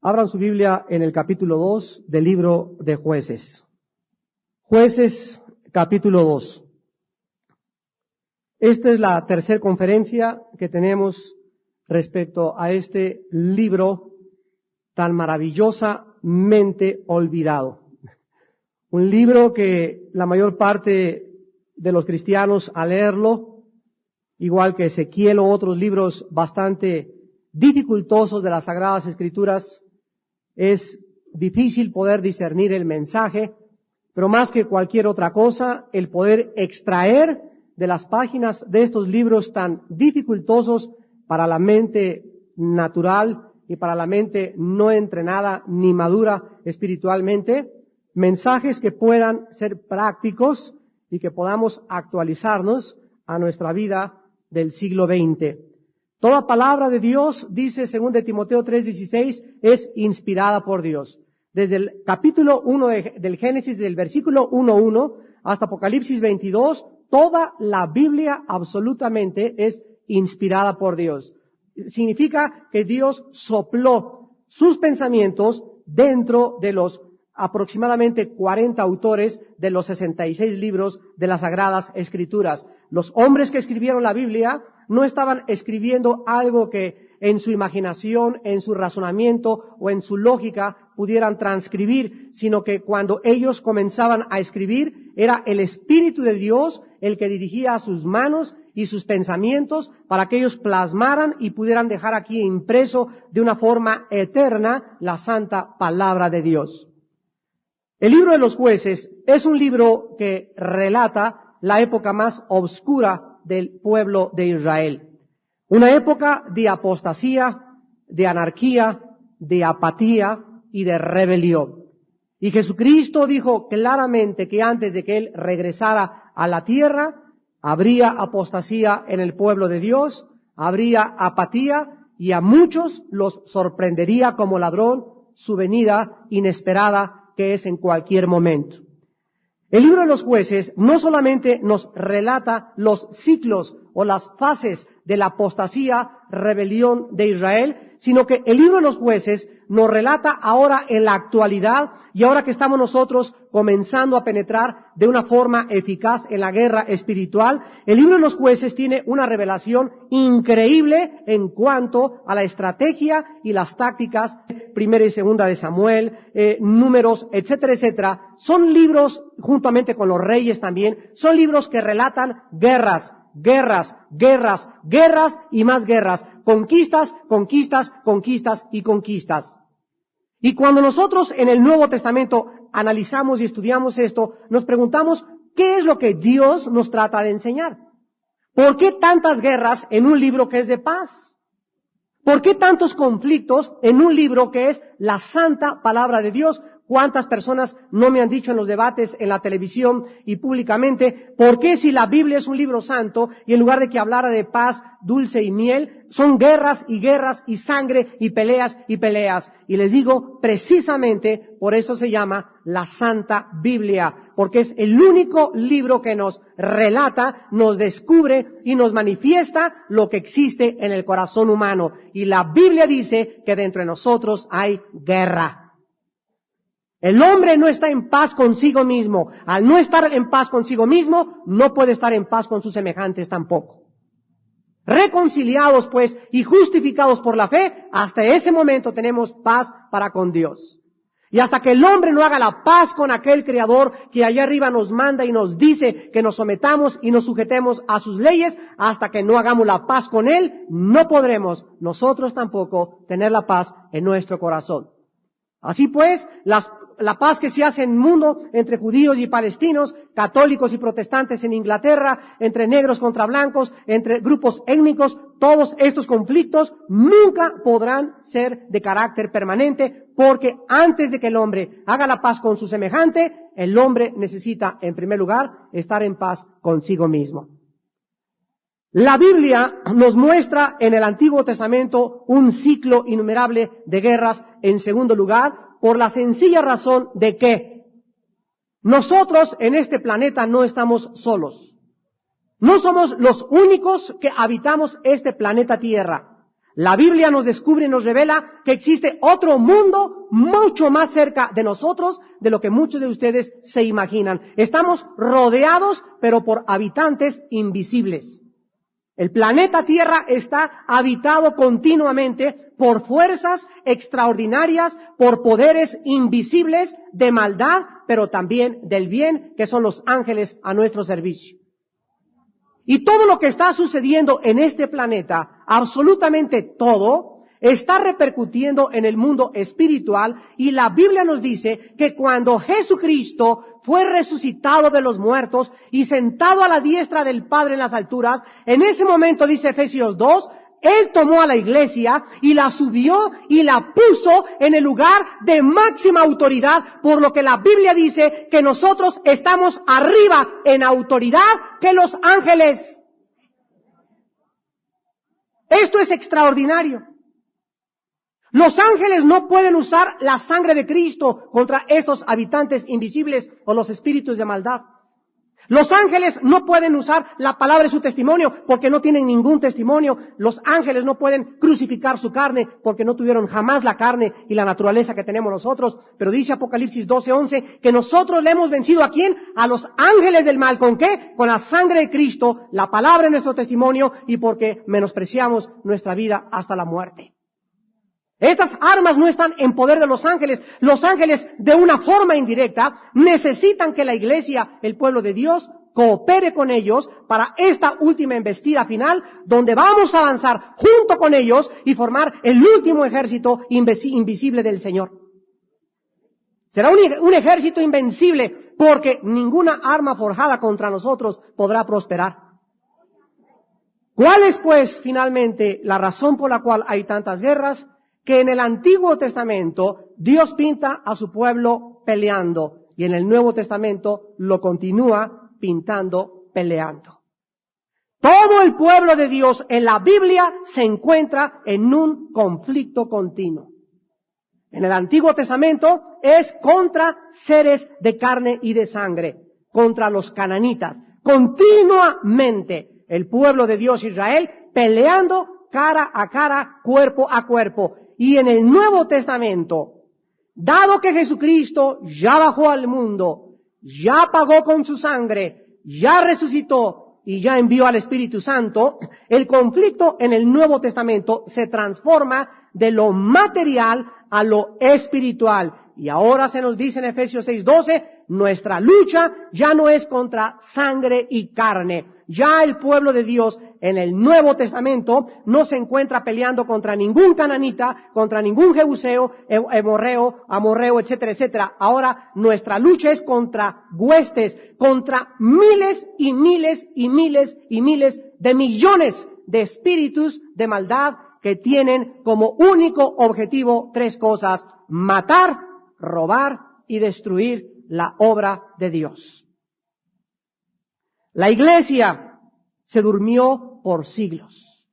Abran su Biblia en el capítulo 2 del libro de Jueces. Jueces, capítulo 2. Esta es la tercera conferencia que tenemos respecto a este libro tan maravillosamente olvidado. Un libro que la mayor parte de los cristianos al leerlo, igual que Ezequiel o otros libros bastante dificultosos de las Sagradas Escrituras, es difícil poder discernir el mensaje, pero más que cualquier otra cosa, el poder extraer de las páginas de estos libros tan dificultosos para la mente natural y para la mente no entrenada ni madura espiritualmente, mensajes que puedan ser prácticos y que podamos actualizarnos a nuestra vida del siglo XX. Toda palabra de Dios, dice 2 Timoteo 3:16, es inspirada por Dios. Desde el capítulo 1 del Génesis, del versículo 1:1 hasta Apocalipsis 22, toda la Biblia absolutamente es inspirada por Dios. Significa que Dios sopló sus pensamientos dentro de los aproximadamente 40 autores de los 66 libros de las Sagradas Escrituras. Los hombres que escribieron la Biblia no estaban escribiendo algo que en su imaginación, en su razonamiento o en su lógica pudieran transcribir, sino que cuando ellos comenzaban a escribir, era el Espíritu de Dios el que dirigía sus manos y sus pensamientos para que ellos plasmaran y pudieran dejar aquí impreso de una forma eterna la santa palabra de Dios. El libro de los Jueces es un libro que relata la época más oscura del pueblo de Israel. Una época de apostasía, de anarquía, de apatía y de rebelión. Y Jesucristo dijo claramente que antes de que Él regresara a la tierra, habría apostasía en el pueblo de Dios, habría apatía y a muchos los sorprendería como ladrón su venida inesperada que es en cualquier momento. El libro de los Jueces no solamente nos relata los ciclos o las fases de la apostasía, rebelión de Israel, sino que el libro de los Jueces nos relata ahora en la actualidad y ahora que estamos nosotros comenzando a penetrar de una forma eficaz en la guerra espiritual, el libro de los Jueces tiene una revelación increíble en cuanto a la estrategia y las tácticas, primera y segunda de Samuel, números, etcétera, etcétera. Son libros, juntamente con los reyes también, son libros que relatan guerras y más guerras, conquistas y conquistas. Y cuando nosotros en el Nuevo Testamento analizamos y estudiamos esto, nos preguntamos, ¿qué es lo que Dios nos trata de enseñar? ¿Por qué tantas guerras en un libro que es de paz? ¿Por qué tantos conflictos en un libro que es la santa palabra de Dios? ¿Cuántas personas no me han dicho en los debates, en la televisión y públicamente, por qué si la Biblia es un libro santo y en lugar de que hablara de paz, dulce y miel, son guerras y sangre y peleas y peleas? Y les digo, precisamente por eso se llama la Santa Biblia, porque es el único libro que nos relata, nos descubre y nos manifiesta lo que existe en el corazón humano. Y la Biblia dice que dentro de nosotros hay guerra. El hombre no está en paz consigo mismo. Al no estar en paz consigo mismo, no puede estar en paz con sus semejantes tampoco. Reconciliados, pues, y justificados por la fe, hasta ese momento tenemos paz para con Dios. Y hasta que el hombre no haga la paz con aquel Creador que allá arriba nos manda y nos dice que nos sometamos y nos sujetemos a sus leyes, hasta que no hagamos la paz con Él, no podremos nosotros tampoco tener la paz en nuestro corazón. Así pues, la paz que se hace en el mundo entre judíos y palestinos, católicos y protestantes en Inglaterra, entre negros contra blancos, entre grupos étnicos, todos estos conflictos nunca podrán ser de carácter permanente, porque antes de que el hombre haga la paz con su semejante, el hombre necesita, en primer lugar, estar en paz consigo mismo. La Biblia nos muestra en el Antiguo Testamento un ciclo innumerable de guerras, en segundo lugar, por la sencilla razón de que nosotros en este planeta no estamos solos. No somos los únicos que habitamos este planeta Tierra. La Biblia nos descubre y nos revela que existe otro mundo mucho más cerca de nosotros de lo que muchos de ustedes se imaginan. Estamos rodeados, pero por habitantes invisibles. El planeta Tierra está habitado continuamente por fuerzas extraordinarias, por poderes invisibles de maldad, pero también del bien, que son los ángeles a nuestro servicio. Y todo lo que está sucediendo en este planeta, absolutamente todo, está repercutiendo en el mundo espiritual, y la Biblia nos dice que cuando Jesucristo fue resucitado de los muertos y sentado a la diestra del Padre en las alturas, en ese momento, dice Efesios 2, Él tomó a la iglesia y la subió y la puso en el lugar de máxima autoridad, por lo que la Biblia dice que nosotros estamos arriba en autoridad que los ángeles. Esto es extraordinario. Los ángeles no pueden usar la sangre de Cristo contra estos habitantes invisibles o los espíritus de maldad. Los ángeles no pueden usar la palabra de su testimonio porque no tienen ningún testimonio. Los ángeles no pueden crucificar su carne porque no tuvieron jamás la carne y la naturaleza que tenemos nosotros. Pero dice Apocalipsis 12:11 que nosotros le hemos vencido ¿a quién? A los ángeles del mal. ¿Con qué? Con la sangre de Cristo, la palabra de nuestro testimonio, y porque menospreciamos nuestra vida hasta la muerte. Estas armas no están en poder de los ángeles. Los ángeles, de una forma indirecta, necesitan que la iglesia, el pueblo de Dios, coopere con ellos para esta última embestida final, donde vamos a avanzar junto con ellos y formar el último ejército invisible del Señor. Será un ejército invencible, porque ninguna arma forjada contra nosotros podrá prosperar. ¿Cuál es, pues, finalmente, la razón por la cual hay tantas guerras? Que en el Antiguo Testamento Dios pinta a su pueblo peleando, y en el Nuevo Testamento lo continúa pintando peleando. Todo el pueblo de Dios en la Biblia se encuentra en un conflicto continuo. En el Antiguo Testamento es contra seres de carne y de sangre, contra los cananitas. Continuamente el pueblo de Dios Israel peleando cara a cara, cuerpo a cuerpo. Y en el Nuevo Testamento, dado que Jesucristo ya bajó al mundo, ya pagó con su sangre, ya resucitó y ya envió al Espíritu Santo, el conflicto en el Nuevo Testamento se transforma de lo material a lo espiritual. Y ahora se nos dice en Efesios 6:12, nuestra lucha ya no es contra sangre y carne. Ya el pueblo de Dios en el Nuevo Testamento no se encuentra peleando contra ningún cananita, contra ningún jebuseo, amorreo, etcétera, etcétera. Ahora nuestra lucha es contra huestes, contra miles y miles y miles y miles de millones de espíritus de maldad que tienen como único objetivo tres cosas: matar, robar y destruir la obra de Dios. La iglesia se durmió por siglos.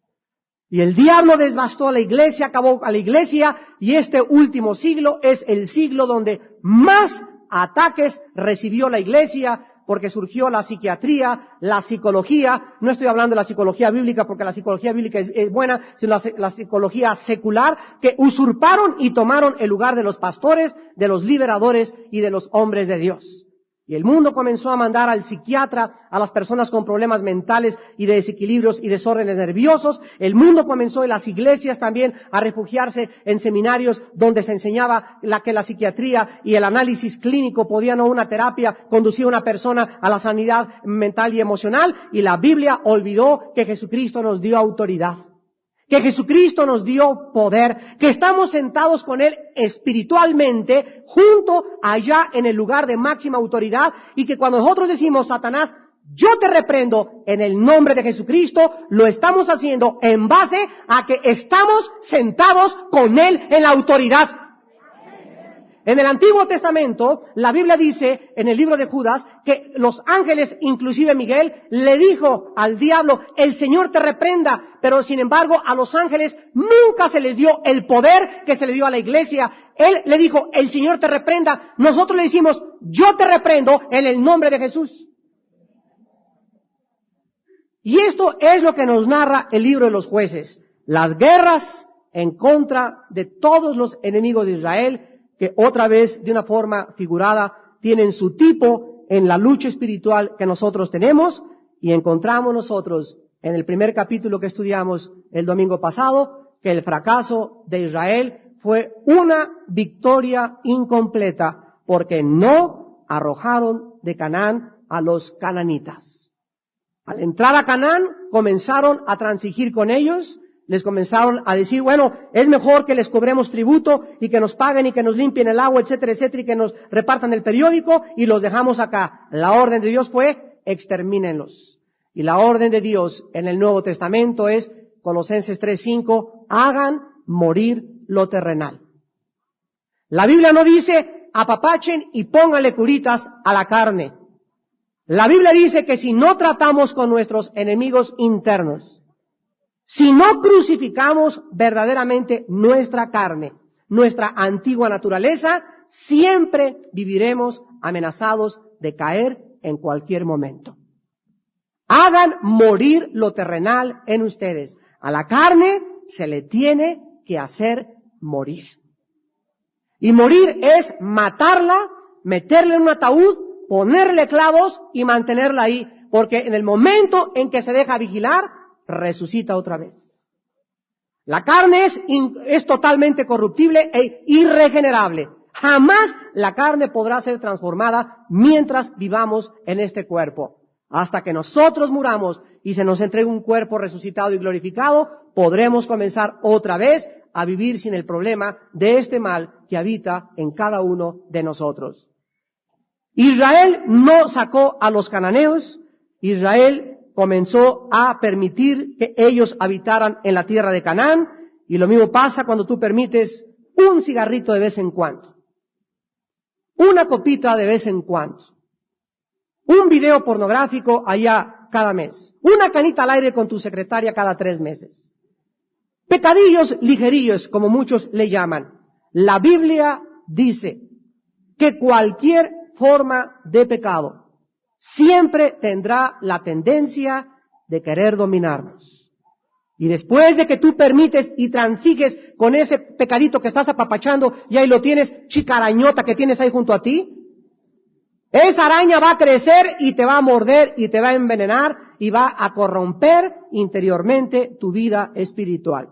Y el diablo devastó a la iglesia, acabó a la iglesia, y este último siglo es el siglo donde más ataques recibió la iglesia, porque surgió la psiquiatría, la psicología. No estoy hablando de la psicología bíblica, porque la psicología bíblica es buena, sino la psicología secular, que usurparon y tomaron el lugar de los pastores, de los liberadores y de los hombres de Dios. Y el mundo comenzó a mandar al psiquiatra a las personas con problemas mentales y de desequilibrios y desórdenes nerviosos. El mundo comenzó, y las iglesias también, a refugiarse en seminarios donde se enseñaba que la psiquiatría y el análisis clínico podían, o una terapia, conducir a una persona a la sanidad mental y emocional. Y la Biblia olvidó que Jesucristo nos dio autoridad, que Jesucristo nos dio poder, que estamos sentados con Él espiritualmente, junto allá en el lugar de máxima autoridad, y que cuando nosotros decimos: Satanás, yo te reprendo en el nombre de Jesucristo, lo estamos haciendo en base a que estamos sentados con Él en la autoridad. En el Antiguo Testamento, la Biblia dice, en el libro de Judas, que los ángeles, inclusive Miguel, le dijo al diablo: el Señor te reprenda. Pero sin embargo, a los ángeles nunca se les dio el poder que se le dio a la iglesia. Él le dijo: el Señor te reprenda. Nosotros le decimos: yo te reprendo en el nombre de Jesús. Y esto es lo que nos narra el libro de los Jueces. las guerras en contra de todos los enemigos de Israel, que otra vez, de una forma figurada, tienen su tipo en la lucha espiritual que nosotros tenemos, y encontramos nosotros en el primer capítulo que estudiamos el domingo pasado, que el fracaso de Israel fue una victoria incompleta, porque no arrojaron de Canaán a los cananitas. Al entrar a Canaán, comenzaron a transigir con ellos, les comenzaron a decir, bueno, es mejor que les cobremos tributo y que nos paguen y que nos limpien el agua, etcétera, etcétera, y que nos repartan el periódico y los dejamos acá. La orden de Dios fue, extermínenlos. Y la orden de Dios en el Nuevo Testamento es, Colosenses 3:5, hagan morir lo terrenal. La Biblia no dice, apapachen y pónganle curitas a la carne. La Biblia dice que si no tratamos con nuestros enemigos internos, si no crucificamos verdaderamente nuestra carne, nuestra antigua naturaleza, siempre viviremos amenazados de caer en cualquier momento. Hagan morir lo terrenal en ustedes. A la carne se le tiene que hacer morir. Y morir es matarla, meterle en un ataúd, ponerle clavos y mantenerla ahí, porque en el momento en que se deja vigilar, resucita otra vez. La carne es totalmente corruptible e irregenerable. Jamás la carne podrá ser transformada mientras vivamos en este cuerpo. Hasta que nosotros muramos y se nos entregue un cuerpo resucitado y glorificado, podremos comenzar otra vez a vivir sin el problema de este mal que habita en cada uno de nosotros. Israel no sacó a los cananeos. Israel comenzó a permitir que ellos habitaran en la tierra de Canaán, y lo mismo pasa cuando tú permites un cigarrito de vez en cuando, una copita de vez en cuando, un video pornográfico allá cada mes, una canita al aire con tu secretaria cada 3 meses. Pecadillos ligerillos, como muchos le llaman. La Biblia dice que cualquier forma de pecado siempre tendrá la tendencia de querer dominarnos. Y después de que tú permites y transigues con ese pecadito que estás apapachando y ahí lo tienes, chica arañota que tienes ahí junto a ti, esa araña va a crecer y te va a morder y te va a envenenar y va a corromper interiormente tu vida espiritual.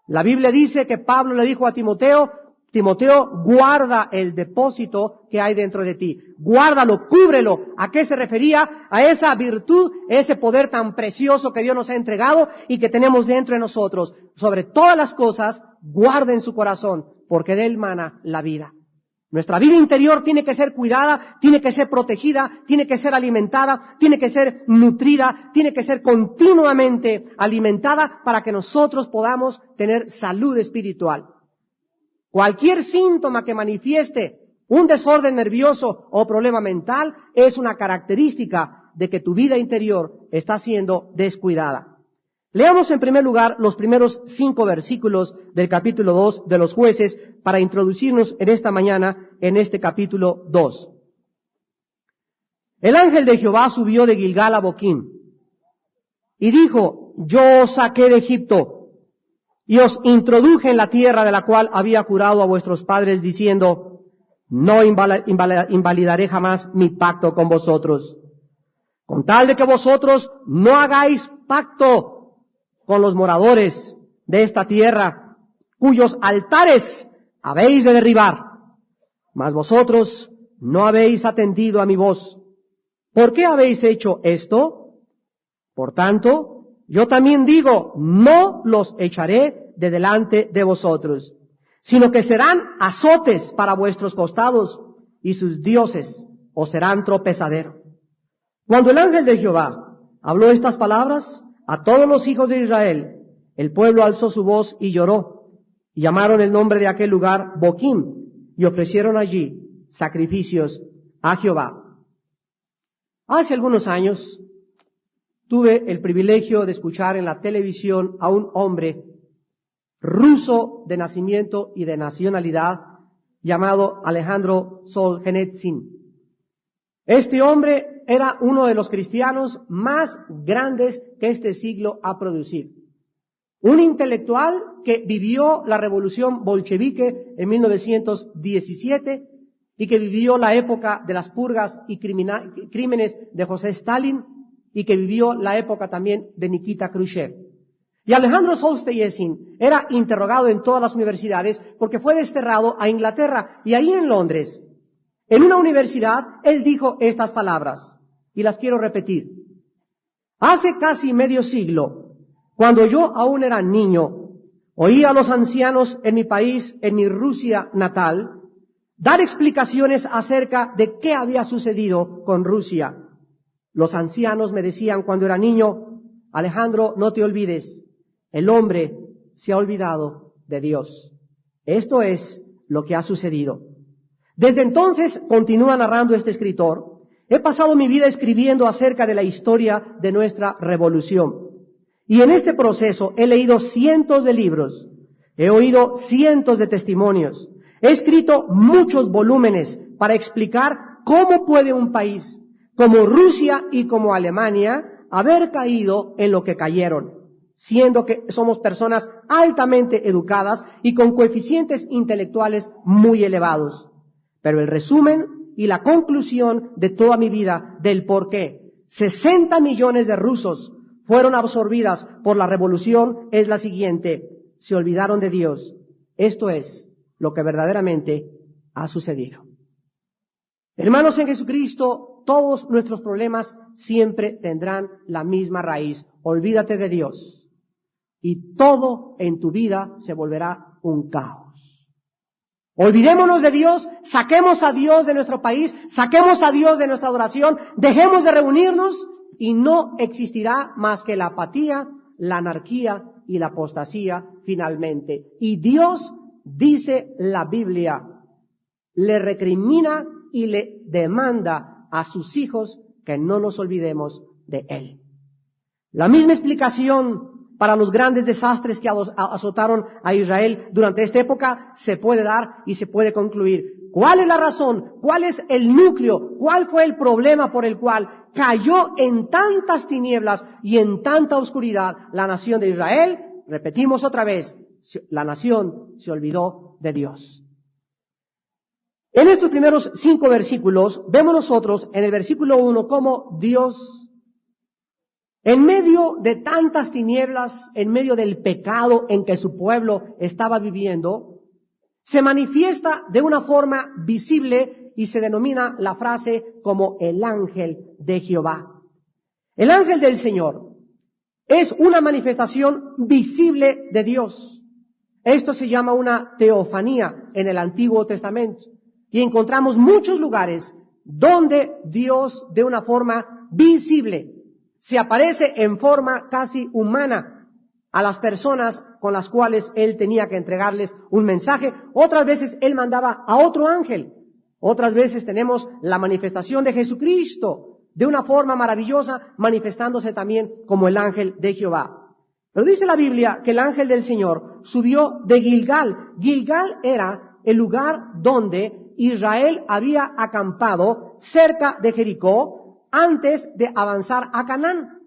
La Biblia dice que Pablo le dijo a Timoteo, Timoteo, guarda el depósito que hay dentro de ti. Guárdalo, cúbrelo. ¿A qué se refería? A esa virtud, ese poder tan precioso que Dios nos ha entregado y que tenemos dentro de nosotros. Sobre todas las cosas, guarda en su corazón, porque de él mana la vida. Nuestra vida interior tiene que ser cuidada, tiene que ser protegida, tiene que ser alimentada, tiene que ser nutrida, tiene que ser continuamente alimentada para que nosotros podamos tener salud espiritual. Cualquier síntoma que manifieste un desorden nervioso o problema mental es una característica de que tu vida interior está siendo descuidada. Leamos en primer lugar los primeros 5 versículos del capítulo 2 de los Jueces para introducirnos en esta mañana en este capítulo 2. El ángel de Jehová subió de Gilgal a Boquim y dijo, yo os saqué de Egipto y os introduje en la tierra de la cual había jurado a vuestros padres diciendo, no invalidaré jamás mi pacto con vosotros, con tal de que vosotros no hagáis pacto con los moradores de esta tierra, cuyos altares habéis de derribar. Mas vosotros no habéis atendido a mi voz. ¿Por qué habéis hecho esto? Por tanto, yo también digo, no los echaré de delante de vosotros, sino que serán azotes para vuestros costados, y sus dioses os serán tropezadero. Cuando el ángel de Jehová habló estas palabras a todos los hijos de Israel, el pueblo alzó su voz y lloró, y llamaron el nombre de aquel lugar Boquim, y ofrecieron allí sacrificios a Jehová. Hace algunos años tuve el privilegio de escuchar en la televisión a un hombre ruso de nacimiento y de nacionalidad llamado Alejandro Solzhenitsyn. Este hombre era uno de los cristianos más grandes que este siglo ha producido. un intelectual que vivió la revolución bolchevique en 1917 y que vivió la época de las purgas y crímenes de José Stalin y que vivió la época también de Nikita Khrushchev. Y Alejandro Solzhenitsyn era interrogado en todas las universidades porque fue desterrado a Inglaterra y ahí en Londres, en una universidad, él dijo estas palabras y las quiero repetir. Hace casi medio siglo, cuando yo aún era niño, oí a los ancianos en mi país, en mi Rusia natal, dar explicaciones acerca de qué había sucedido con Rusia. Los ancianos me decían cuando era niño, Alejandro, no te olvides, el hombre se ha olvidado de Dios. Esto es lo que ha sucedido. Desde entonces, continúa narrando este escritor, he pasado mi vida escribiendo acerca de la historia de nuestra revolución. Y en este proceso he leído cientos de libros, he oído cientos de testimonios, he escrito muchos volúmenes para explicar cómo puede un país como Rusia y como Alemania haber caído en lo que cayeron, siendo que somos personas altamente educadas y con coeficientes intelectuales muy elevados. Pero el resumen y la conclusión de toda mi vida del por qué 60 millones de rusos fueron absorbidas por la revolución es la siguiente: se olvidaron de Dios. Esto es lo que verdaderamente ha sucedido. Hermanos en Jesucristo, todos nuestros problemas siempre tendrán la misma raíz. Olvídate de Dios y todo en tu vida se volverá un caos. Olvidémonos de Dios, saquemos a Dios de nuestro país, saquemos a Dios de nuestra adoración, dejemos de reunirnos y no existirá más que la apatía, la anarquía y la apostasía finalmente. Y Dios, dice la Biblia, le recrimina y le demanda a sus hijos que no nos olvidemos de Él. La misma explicación para los grandes desastres que azotaron a Israel durante esta época se puede dar y se puede concluir. ¿Cuál es la razón? ¿Cuál es el núcleo? ¿Cuál fue el problema por el cual cayó en tantas tinieblas y en tanta oscuridad la nación de Israel? Repetimos otra vez, la nación se olvidó de Dios. En estos primeros 5 versículos vemos nosotros en el versículo 1 cómo Dios, en medio de tantas tinieblas, en medio del pecado en que su pueblo estaba viviendo, se manifiesta de una forma visible y se denomina la frase como el ángel de Jehová. El ángel del Señor es una manifestación visible de Dios. Esto se llama una teofanía en el Antiguo Testamento. Y encontramos muchos lugares donde Dios, de una forma visible, se aparece en forma casi humana a las personas con las cuales Él tenía que entregarles un mensaje. Otras veces Él mandaba a otro ángel. Otras veces tenemos la manifestación de Jesucristo de una forma maravillosa, manifestándose también como el ángel de Jehová. Pero dice la Biblia que el ángel del Señor subió de Gilgal. Gilgal era el lugar donde Israel había acampado cerca de Jericó antes de avanzar a Canaán.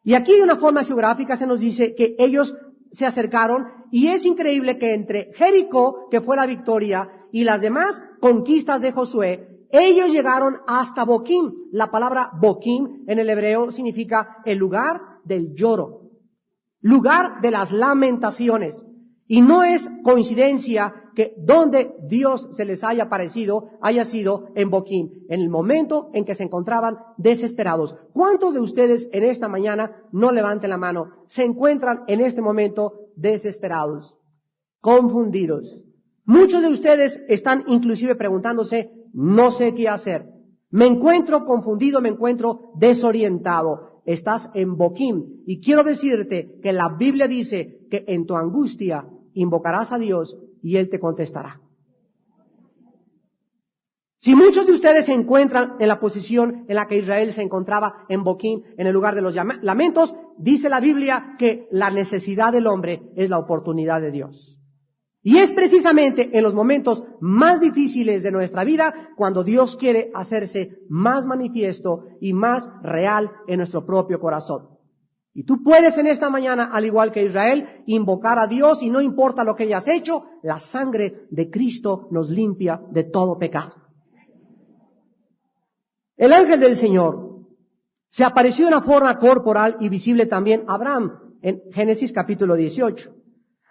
Y aquí de una forma geográfica se nos dice que ellos se acercaron y es increíble que entre Jericó, que fue la victoria, y las demás conquistas de Josué, ellos llegaron hasta Boquim. La palabra Boquim en el hebreo significa el lugar del lloro, lugar de las lamentaciones. Y no es coincidencia que donde Dios se les haya aparecido haya sido en Boquim, en el momento en que se encontraban desesperados. ¿Cuántos de ustedes en esta mañana, no levanten la mano, se encuentran en este momento desesperados, confundidos? Muchos de ustedes están inclusive preguntándose, no sé qué hacer. Me encuentro confundido, me encuentro desorientado. Estás en Boquim. Y quiero decirte que la Biblia dice que en tu angustia invocarás a Dios y Él te contestará. Si muchos de ustedes se encuentran en la posición en la que Israel se encontraba en Boquim, en el lugar de los lamentos, dice la Biblia que la necesidad del hombre es la oportunidad de Dios. Y es precisamente en los momentos más difíciles de nuestra vida cuando Dios quiere hacerse más manifiesto y más real en nuestro propio corazón. Y tú puedes en esta mañana, al igual que Israel, invocar a Dios y no importa lo que hayas hecho, la sangre de Cristo nos limpia de todo pecado. El ángel del Señor se apareció de una forma corporal y visible también a Abraham en Génesis capítulo 18.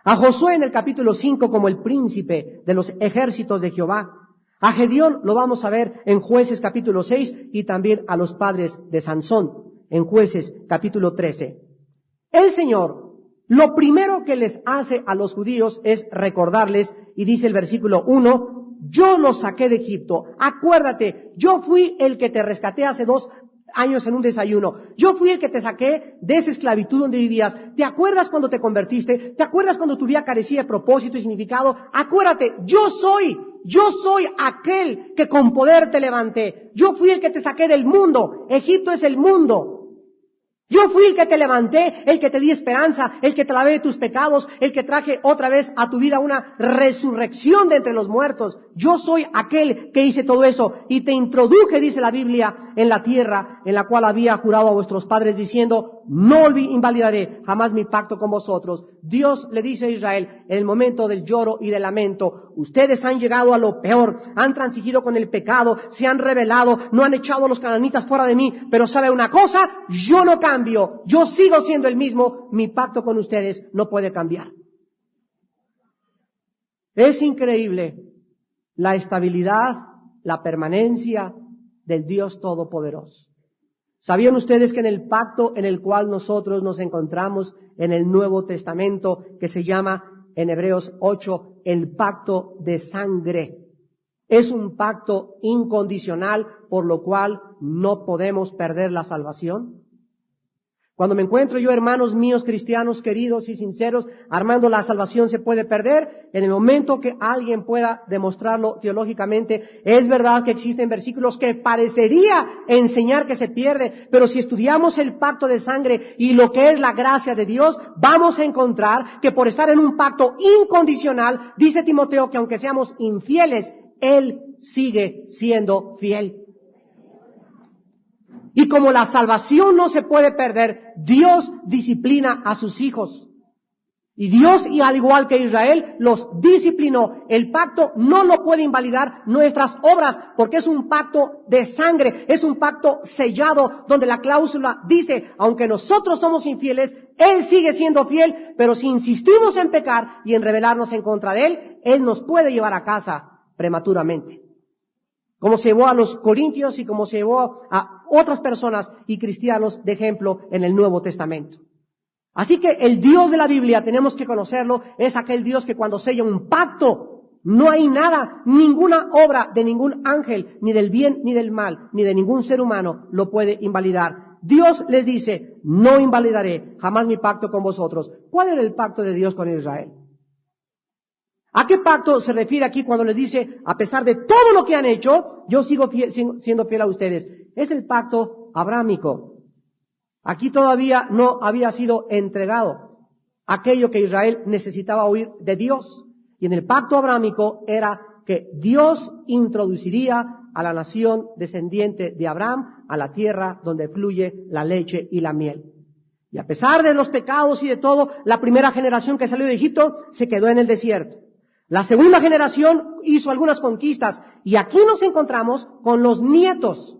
A Josué en el capítulo 5 como el príncipe de los ejércitos de Jehová. A Gedeón lo vamos a ver en Jueces capítulo 6 y también a los padres de Sansón en Jueces capítulo 13. El Señor, lo primero que les hace a los judíos es recordarles, y dice el versículo 1, yo los saqué de Egipto. Acuérdate, yo fui el que te rescaté hace 2 años en un desayuno. Yo fui el que te saqué de esa esclavitud donde vivías. ¿Te acuerdas cuando te convertiste? ¿Te acuerdas cuando tu vida carecía de propósito y significado? Acuérdate, yo soy aquel que con poder te levanté. Yo fui el que te saqué del mundo. Egipto es el mundo. Yo fui el que te levanté, el que te di esperanza, el que te lavé de tus pecados, el que traje otra vez a tu vida una resurrección de entre los muertos. Yo soy aquel que hice todo eso y te introduje, dice la Biblia, en la tierra en la cual había jurado a vuestros padres diciendo, no invalidaré jamás mi pacto con vosotros. Dios le dice a Israel en el momento del lloro y del lamento, ustedes han llegado a lo peor, han transigido con el pecado, se han rebelado, no han echado a los cananitas fuera de mí, pero ¿sabe una cosa? Yo no cambio, yo sigo siendo el mismo, mi pacto con ustedes no puede cambiar. Es increíble la estabilidad, la permanencia del Dios Todopoderoso. ¿Sabían ustedes que en el pacto en el cual nosotros nos encontramos en el Nuevo Testamento, que se llama en Hebreos 8, el pacto de sangre, es un pacto incondicional por lo cual no podemos perder la salvación? Cuando me encuentro yo, hermanos míos, cristianos queridos y sinceros, Armando, la salvación se puede perder en el momento que alguien pueda demostrarlo teológicamente. Es verdad que existen versículos que parecería enseñar que se pierde, pero si estudiamos el pacto de sangre y lo que es la gracia de Dios, vamos a encontrar que por estar en un pacto incondicional, dice Timoteo que aunque seamos infieles, Él sigue siendo fiel. Y como la salvación no se puede perder, Dios disciplina a sus hijos. Y Dios, y al igual que Israel, los disciplinó. El pacto no lo puede invalidar nuestras obras, porque es un pacto de sangre, es un pacto sellado, donde la cláusula dice, aunque nosotros somos infieles, Él sigue siendo fiel, pero si insistimos en pecar y en rebelarnos en contra de Él, Él nos puede llevar a casa prematuramente. Como se llevó a los corintios y como se llevó a otras personas y cristianos de ejemplo en el Nuevo Testamento. Así que el Dios de la Biblia, tenemos que conocerlo, es aquel Dios que cuando sella un pacto, no hay nada, ninguna obra de ningún ángel, ni del bien ni del mal, ni de ningún ser humano lo puede invalidar. Dios les dice, no invalidaré jamás mi pacto con vosotros. ¿Cuál era el pacto de Dios con Israel? ¿A qué pacto se refiere aquí cuando les dice, a pesar de todo lo que han hecho, yo sigo siendo fiel a ustedes? Es el pacto abrámico. Aquí todavía no había sido entregado aquello que Israel necesitaba oír de Dios. Y en el pacto abrámico era que Dios introduciría a la nación descendiente de Abraham a la tierra donde fluye la leche y la miel. Y a pesar de los pecados y de todo, la primera generación que salió de Egipto se quedó en el desierto. La segunda generación hizo algunas conquistas y aquí nos encontramos con los nietos.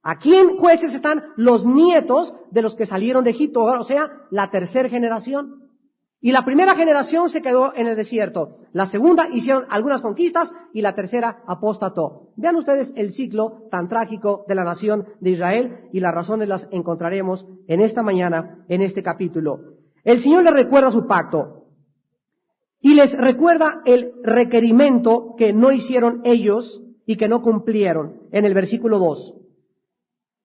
Aquí en Jueces están los nietos de los que salieron de Egipto, o sea, la tercera generación. Y la primera generación se quedó en el desierto. La segunda hicieron algunas conquistas y la tercera apostató. Vean ustedes el ciclo tan trágico de la nación de Israel y las razones las encontraremos en esta mañana, en este capítulo. El Señor les recuerda su pacto. Y les recuerda el requerimiento que no hicieron ellos y que no cumplieron en el versículo 2.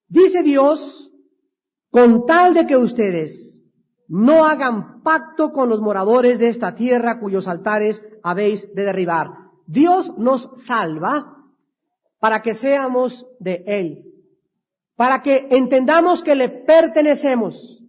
Dice Dios, con tal de que ustedes no hagan pacto con los moradores de esta tierra cuyos altares habéis de derribar. Dios nos salva para que seamos de Él, para que entendamos que le pertenecemos,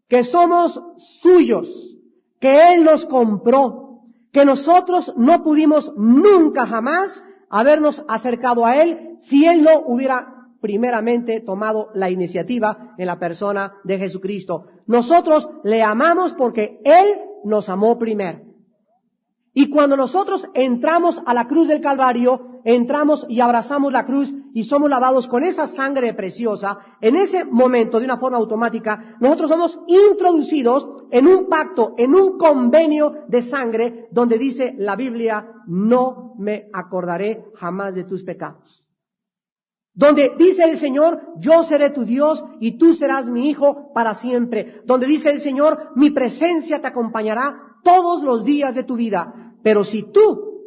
que somos suyos, que Él nos compró, que nosotros no pudimos nunca jamás habernos acercado a Él si Él no hubiera primeramente tomado la iniciativa en la persona de Jesucristo. Nosotros le amamos porque Él nos amó primero. Y cuando nosotros entramos a la cruz del Calvario, entramos y abrazamos la cruz y somos lavados con esa sangre preciosa, en ese momento, de una forma automática, nosotros somos introducidos en un pacto, en un convenio de sangre, donde dice la Biblia, no me acordaré jamás de tus pecados. Donde dice el Señor, yo seré tu Dios y tú serás mi hijo para siempre. Donde dice el Señor, mi presencia te acompañará todos los días de tu vida. Pero si tú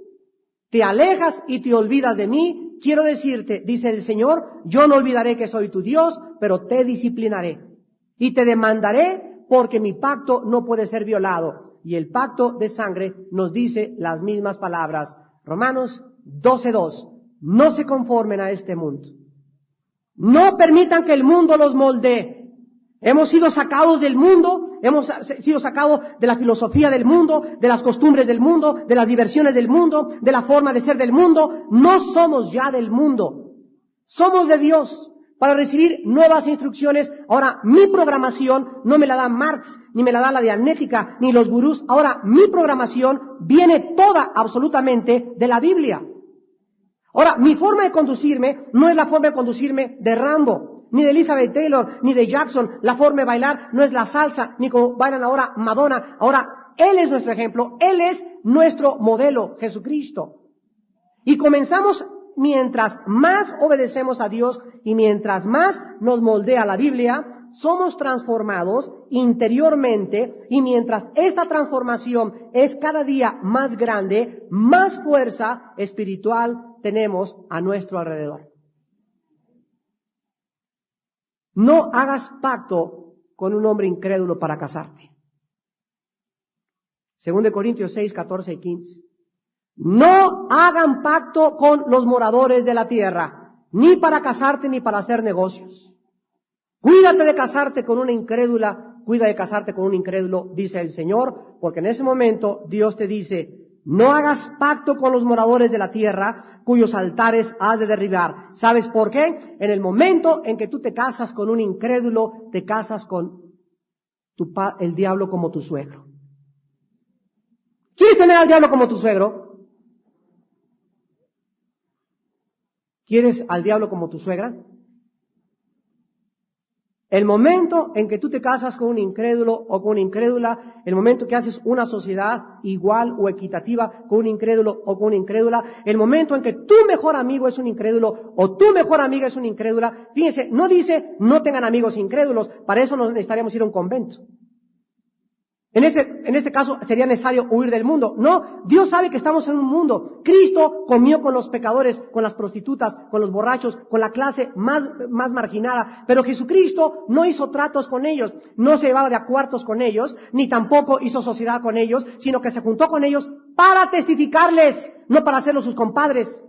te alejas y te olvidas de mí, quiero decirte, dice el Señor, yo no olvidaré que soy tu Dios, pero te disciplinaré y te demandaré porque mi pacto no puede ser violado. Y el pacto de sangre nos dice las mismas palabras. Romanos 12:2. No se conformen a este mundo. No permitan que el mundo los moldee. Hemos sido sacados del mundo, hemos sido sacados de la filosofía del mundo, de las costumbres del mundo, de las diversiones del mundo, de la forma de ser del mundo. No somos ya del mundo. Somos de Dios para recibir nuevas instrucciones. Ahora, mi programación no me la da Marx, ni me la da la Dianética, ni los gurús. Ahora, mi programación viene toda absolutamente de la Biblia. Ahora, mi forma de conducirme no es la forma de conducirme de Rambo, ni de Elizabeth Taylor, ni de Jackson. La forma de bailar no es la salsa, ni como bailan ahora Madonna. Ahora, Él es nuestro ejemplo, Él es nuestro modelo, Jesucristo. Y comenzamos mientras más obedecemos a Dios y mientras más nos moldea la Biblia, somos transformados interiormente, y mientras esta transformación es cada día más grande, más fuerza espiritual tenemos a nuestro alrededor. No hagas pacto con un hombre incrédulo para casarte. 2 Corintios 6, 14 y 15. No hagan pacto con los moradores de la tierra, ni para casarte ni para hacer negocios. Cuídate de casarte con una incrédula, cuida de casarte con un incrédulo, dice el Señor, porque en ese momento Dios te dice, no hagas pacto con los moradores de la tierra, cuyos altares has de derribar. ¿Sabes por qué? En el momento en que tú te casas con un incrédulo, te casas con el diablo como tu suegro. ¿Quieres tener al diablo como tu suegro? ¿Quieres al diablo como tu suegra? El momento en que tú te casas con un incrédulo o con una incrédula, el momento que haces una sociedad igual o equitativa con un incrédulo o con una incrédula, el momento en que tu mejor amigo es un incrédulo o tu mejor amiga es una incrédula, fíjense, no dice no tengan amigos incrédulos, para eso nos necesitaríamos ir a un convento. En este caso sería necesario huir del mundo. No, Dios sabe que estamos en un mundo. Cristo comió con los pecadores, con las prostitutas, con los borrachos, con la clase más marginada. Pero Jesucristo no hizo tratos con ellos, no se llevaba de a cuartos con ellos, ni tampoco hizo sociedad con ellos, sino que se juntó con ellos para testificarles, no para hacerlos sus compadres.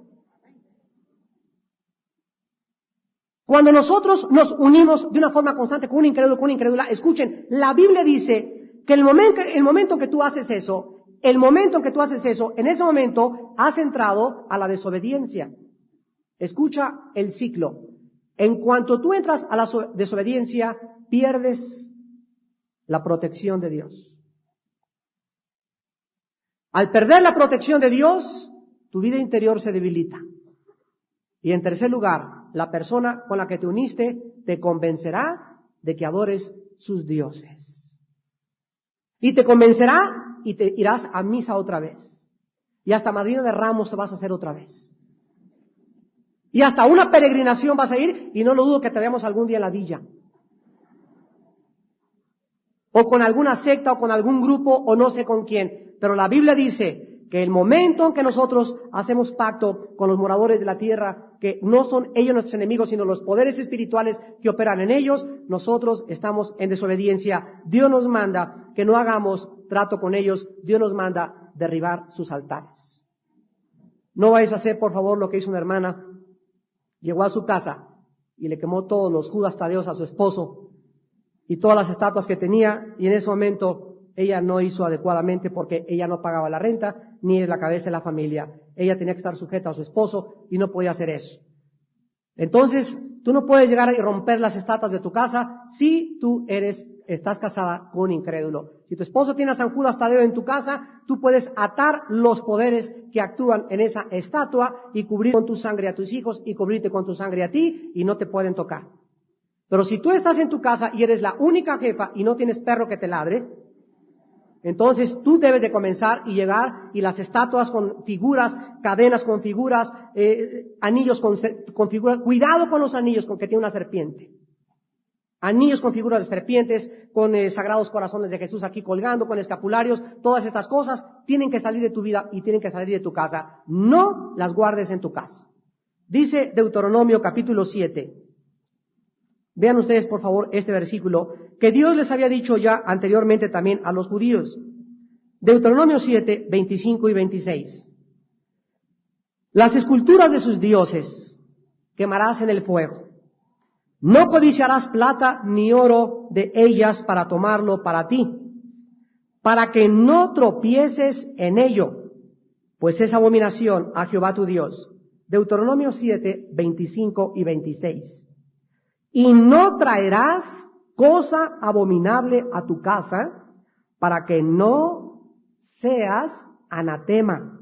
Cuando nosotros nos unimos de una forma constante con un incrédulo, con una incrédula, escuchen, la Biblia dice que el momento en que tú haces eso, en ese momento has entrado a la desobediencia. Escucha el ciclo. En cuanto tú entras a la desobediencia, pierdes la protección de Dios. Al perder la protección de Dios, tu vida interior se debilita. Y en tercer lugar, la persona con la que te uniste te convencerá de que adores sus dioses. Y te convencerá y te irás a misa otra vez. Y hasta madrina de ramos te vas a hacer otra vez. Y hasta una peregrinación vas a ir, y no lo dudo que te veamos algún día en la villa. O con alguna secta, o con algún grupo, o no sé con quién. Pero la Biblia dice que el momento en que nosotros hacemos pacto con los moradores de la tierra, que no son ellos nuestros enemigos, sino los poderes espirituales que operan en ellos, nosotros estamos en desobediencia. Dios nos manda que no hagamos trato con ellos, Dios nos manda derribar sus altares. No vais a hacer, por favor, lo que hizo una hermana. Llegó a su casa y le quemó todos los Judas Tadeos a su esposo y todas las estatuas que tenía, y en ese momento ella no hizo adecuadamente porque ella no pagaba la renta, ni es la cabeza de la familia. Ella tenía que estar sujeta a su esposo y no podía hacer eso. Entonces, tú no puedes llegar y romper las estatuas de tu casa si tú estás casada con un incrédulo. Si tu esposo tiene a San Judas Tadeo en tu casa, tú puedes atar los poderes que actúan en esa estatua y cubrir con tu sangre a tus hijos y cubrirte con tu sangre a ti y no te pueden tocar. Pero si tú estás en tu casa y eres la única jefa y no tienes perro que te ladre, entonces tú debes de comenzar y llegar y las estatuas con figuras, cadenas con figuras, anillos con figuras, cuidado con los anillos con que tiene una serpiente. Anillos con figuras de serpientes, con sagrados corazones de Jesús aquí colgando, con escapularios, todas estas cosas tienen que salir de tu vida y tienen que salir de tu casa. No las guardes en tu casa. Dice Deuteronomio capítulo 7. Vean ustedes, por favor, este versículo que Dios les había dicho ya anteriormente también a los judíos. Deuteronomio 7, 25 y 26. Las esculturas de sus dioses quemarás en el fuego. No codiciarás plata ni oro de ellas para tomarlo para ti, para que no tropieces en ello, pues es abominación a Jehová tu Dios. Deuteronomio 7, 25 y 26. Y no traerás cosa abominable a tu casa, para que no seas anatema.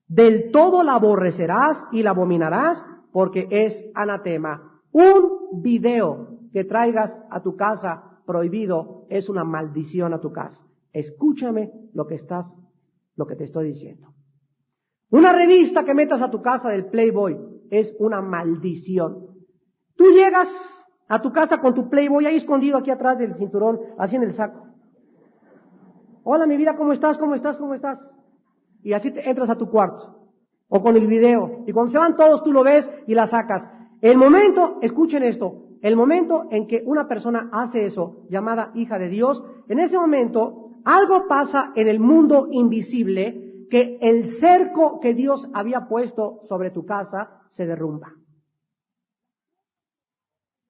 Del todo la aborrecerás y la abominarás, porque es anatema. Un video que traigas a tu casa prohibido es una maldición a tu casa. Escúchame lo que te estoy diciendo. Una revista que metas a tu casa del Playboy es una maldición. Tú llegas a tu casa con tu Playboy ahí escondido aquí atrás del cinturón, así en el saco. Hola, mi vida, ¿cómo estás? ¿Cómo estás? ¿Cómo estás? Y así te entras a tu cuarto. O con el video. Y cuando se van todos, tú lo ves y la sacas. El momento, escuchen esto, el momento en que una persona hace eso, llamada hija de Dios, en ese momento, algo pasa en el mundo invisible, que el cerco que Dios había puesto sobre tu casa se derrumba.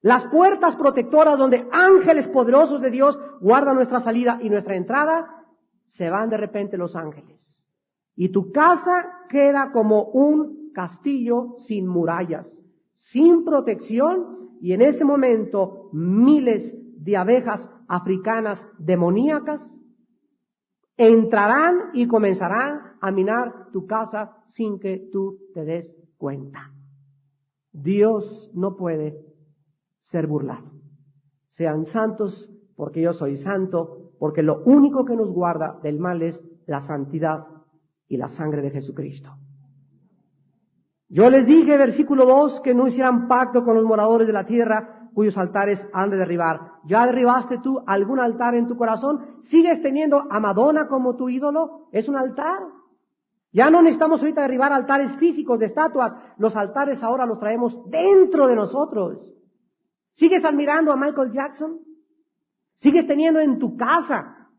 Las puertas protectoras donde ángeles poderosos de Dios guardan nuestra salida y nuestra entrada, se van de repente los ángeles. Y tu casa queda como un castillo sin murallas, sin protección, y en ese momento miles de abejas africanas demoníacas entrarán y comenzarán a minar tu casa sin que tú te des cuenta. Dios no puede ser burlado. Sean santos porque yo soy santo, porque lo único que nos guarda del mal es la santidad y la sangre de Jesucristo. Yo les dije, versículo 2, que no hicieran pacto con los moradores de la tierra cuyos altares han de derribar. ¿Ya derribaste tú algún altar en tu corazón? ¿Sigues teniendo a Madonna como tu ídolo? ¿Es un altar? Ya no necesitamos ahorita derribar altares físicos de estatuas. Los altares ahora los traemos dentro de nosotros. ¿Sigues admirando a Michael Jackson? ¿Sigues teniendo en tu casa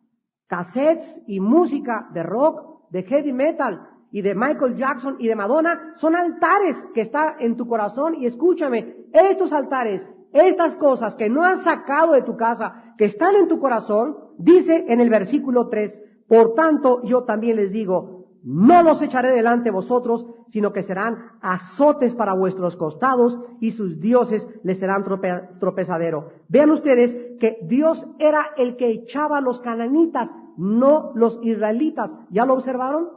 cassettes y música de rock, de heavy metal y de Michael Jackson y de Madonna? Son altares que están en tu corazón y escúchame, estos altares, estas cosas que no has sacado de tu casa, que están en tu corazón, dice en el versículo 3, por tanto yo también les digo, no los echaré delante de vosotros, sino que serán azotes para vuestros costados y sus dioses les serán tropezadero. Vean ustedes que Dios era el que echaba a los cananitas, no los israelitas. ¿Ya lo observaron?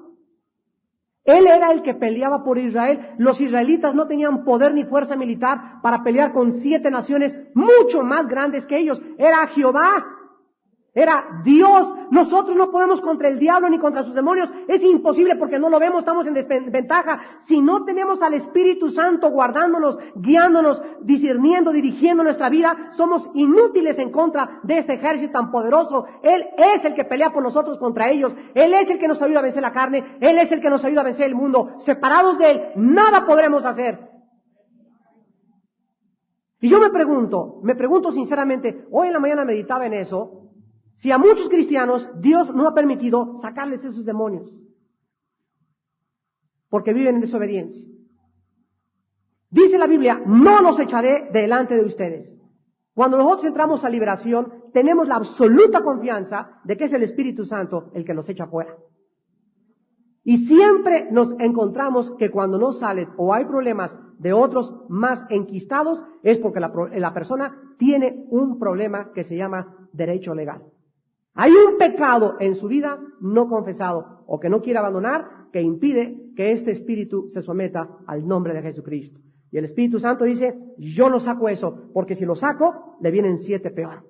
Él era el que peleaba por Israel. Los israelitas no tenían poder ni fuerza militar para pelear con 7 naciones mucho más grandes que ellos. Era Jehová. Era Dios. Nosotros no podemos contra el diablo ni contra sus demonios. Es imposible porque no lo vemos, estamos en desventaja. Si no tenemos al Espíritu Santo guardándonos, guiándonos, discerniendo, dirigiendo nuestra vida, somos inútiles en contra de este ejército tan poderoso. Él es el que pelea por nosotros contra ellos. Él es el que nos ayuda a vencer la carne. Él es el que nos ayuda a vencer el mundo. Separados de Él, nada podremos hacer. Y yo me pregunto sinceramente, hoy en la mañana meditaba en eso, si a muchos cristianos Dios no ha permitido sacarles esos demonios, porque viven en desobediencia. Dice la Biblia, no los echaré delante de ustedes. Cuando nosotros entramos a liberación, tenemos la absoluta confianza de que es el Espíritu Santo el que los echa fuera. Y siempre nos encontramos que cuando no salen o hay problemas de otros más enquistados, es porque la persona tiene un problema que se llama derecho legal. Hay un pecado en su vida no confesado o que no quiere abandonar que impide que este espíritu se someta al nombre de Jesucristo. Y el Espíritu Santo dice, yo no saco eso, porque si lo saco, le vienen 7 peor.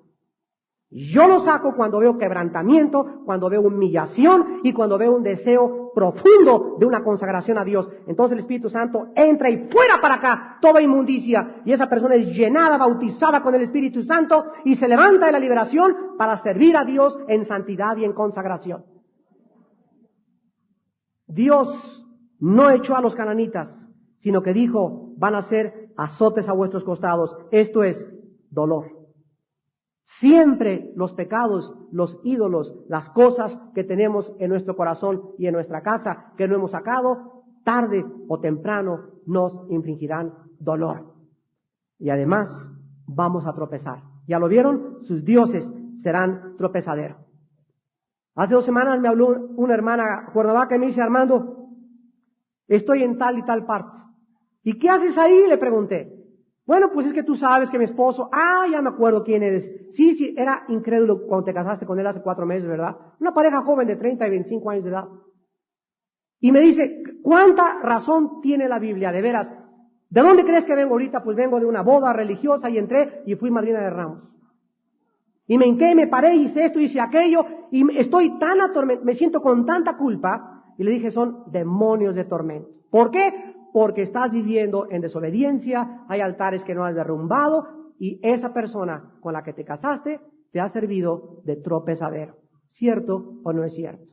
Yo lo saco cuando veo quebrantamiento, cuando veo humillación y cuando veo un deseo profundo de una consagración a Dios. Entonces el Espíritu Santo entra y fuera para acá toda inmundicia y esa persona es llenada, bautizada con el Espíritu Santo y se levanta de la liberación para servir a Dios en santidad y en consagración. Dios no echó a los cananitas, sino que dijo, van a ser azotes a vuestros costados. Esto es dolor. Siempre los pecados, los ídolos, las cosas que tenemos en nuestro corazón y en nuestra casa que no hemos sacado, tarde o temprano nos infligirán dolor. Y además vamos a tropezar. ¿Ya lo vieron? Sus dioses serán tropezadero. Hace 2 semanas me habló una hermana Cuernavaca y me dice, Armando, estoy en tal y tal parte. ¿Y qué haces ahí? Le pregunté. Bueno, pues es que tú sabes que mi esposo, ya me acuerdo quién eres. Sí, era incrédulo cuando te casaste con él hace 4 meses, ¿verdad? Una pareja joven de 30 y 25 años de edad. Y me dice, ¿cuánta razón tiene la Biblia? De veras, ¿de dónde crees que vengo ahorita? Pues vengo de una boda religiosa y entré y fui madrina de ramos. Y me hinqué, me paré, hice esto, hice aquello, y estoy tan me siento con tanta culpa. Y le dije, son demonios de tormento. ¿Por qué? Porque estás viviendo en desobediencia, hay altares que no has derrumbado, y esa persona con la que te casaste te ha servido de tropezadero. ¿Cierto o no es cierto?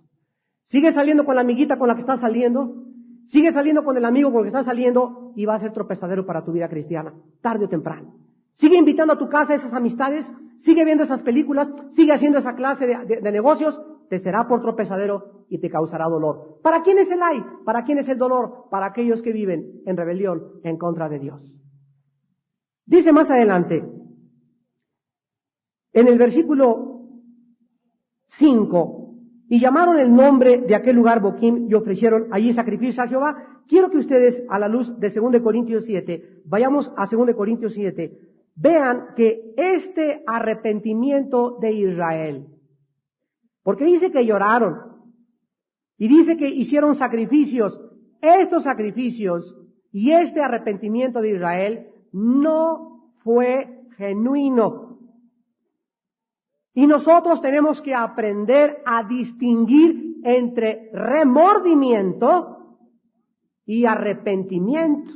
Sigue saliendo con la amiguita con la que estás saliendo, sigue saliendo con el amigo con el que estás saliendo, y va a ser tropezadero para tu vida cristiana, tarde o temprano. Sigue invitando a tu casa a esas amistades, sigue viendo esas películas, sigue haciendo esa clase de negocios, te será por tropezadero y te causará dolor. ¿Para quién es el ay? ¿Para quién es el dolor? Para aquellos que viven en rebelión en contra de Dios. Dice más adelante, en el versículo 5, y llamaron el nombre de aquel lugar Boquim y ofrecieron allí sacrificio a Jehová. Quiero que ustedes, a la luz de 2 Corintios 7, vayamos a 2 Corintios 7, vean que este arrepentimiento de Israel, porque dice que lloraron y dice que hicieron sacrificios, estos sacrificios y este arrepentimiento de Israel no fue genuino. Y nosotros tenemos que aprender a distinguir entre remordimiento y arrepentimiento.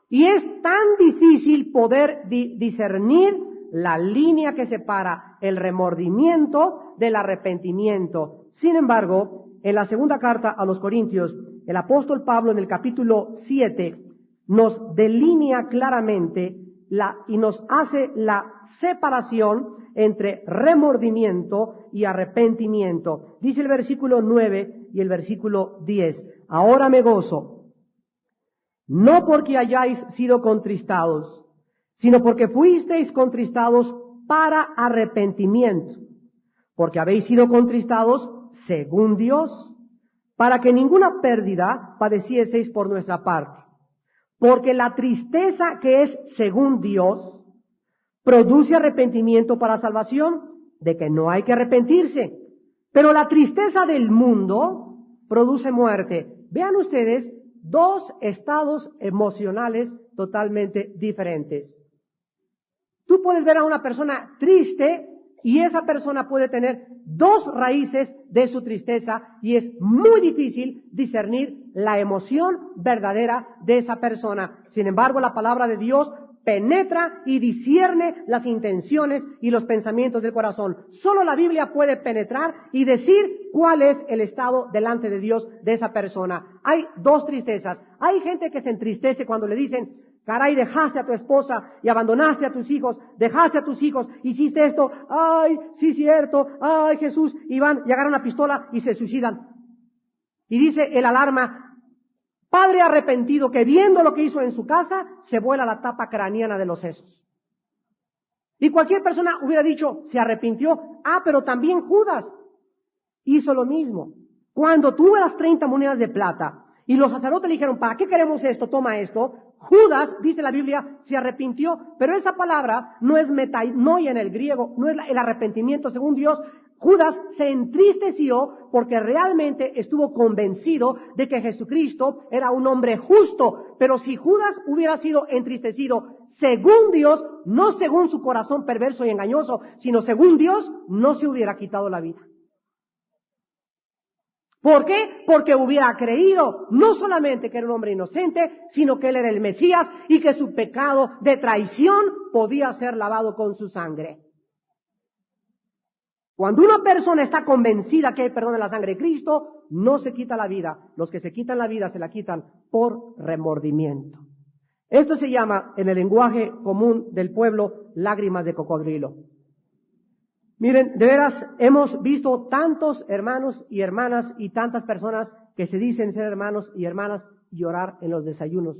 Y es tan difícil poder discernir la línea que separa el remordimiento del arrepentimiento. Sin embargo, en la segunda carta a los Corintios, el apóstol Pablo en el capítulo 7 nos delinea claramente y nos hace la separación entre remordimiento y arrepentimiento. Dice el versículo 9 y el versículo 10. Ahora me gozo, no porque hayáis sido contristados, sino porque fuisteis contristados para arrepentimiento, porque habéis sido contristados según Dios, para que ninguna pérdida padecieseis por nuestra parte. Porque la tristeza que es según Dios produce arrepentimiento para salvación, de que no hay que arrepentirse. Pero la tristeza del mundo produce muerte. Vean ustedes 2 estados emocionales totalmente diferentes. Tú puedes ver a una persona triste y esa persona puede tener 2 raíces de su tristeza y es muy difícil discernir la emoción verdadera de esa persona. Sin embargo, la palabra de Dios penetra y discierne las intenciones y los pensamientos del corazón. Solo la Biblia puede penetrar y decir cuál es el estado delante de Dios de esa persona. Hay 2 tristezas. Hay gente que se entristece cuando le dicen, caray, dejaste a tu esposa y abandonaste a tus hijos, dejaste a tus hijos, hiciste esto, ay, sí cierto, ay Jesús, y van y agarran una pistola y se suicidan. Y dice el alarma, padre arrepentido que viendo lo que hizo en su casa, se vuela la tapa craneana de los sesos. Y cualquier persona hubiera dicho, se arrepintió, pero también Judas hizo lo mismo. Cuando tuvo las 30 monedas de plata, y los sacerdotes le dijeron, ¿para qué queremos esto? Toma esto. Judas, dice la Biblia, se arrepintió, pero esa palabra no es metanoia en el griego, no es el arrepentimiento según Dios. Judas se entristeció porque realmente estuvo convencido de que Jesucristo era un hombre justo. Pero si Judas hubiera sido entristecido según Dios, no según su corazón perverso y engañoso, sino según Dios, no se hubiera quitado la vida. ¿Por qué? Porque hubiera creído no solamente que era un hombre inocente, sino que él era el Mesías y que su pecado de traición podía ser lavado con su sangre. Cuando una persona está convencida que hay perdón en la sangre de Cristo, no se quita la vida. Los que se quitan la vida se la quitan por remordimiento. Esto se llama, en el lenguaje común del pueblo, lágrimas de cocodrilo. Miren, de veras, hemos visto tantos hermanos y hermanas y tantas personas que se dicen ser hermanos y hermanas llorar en los desayunos,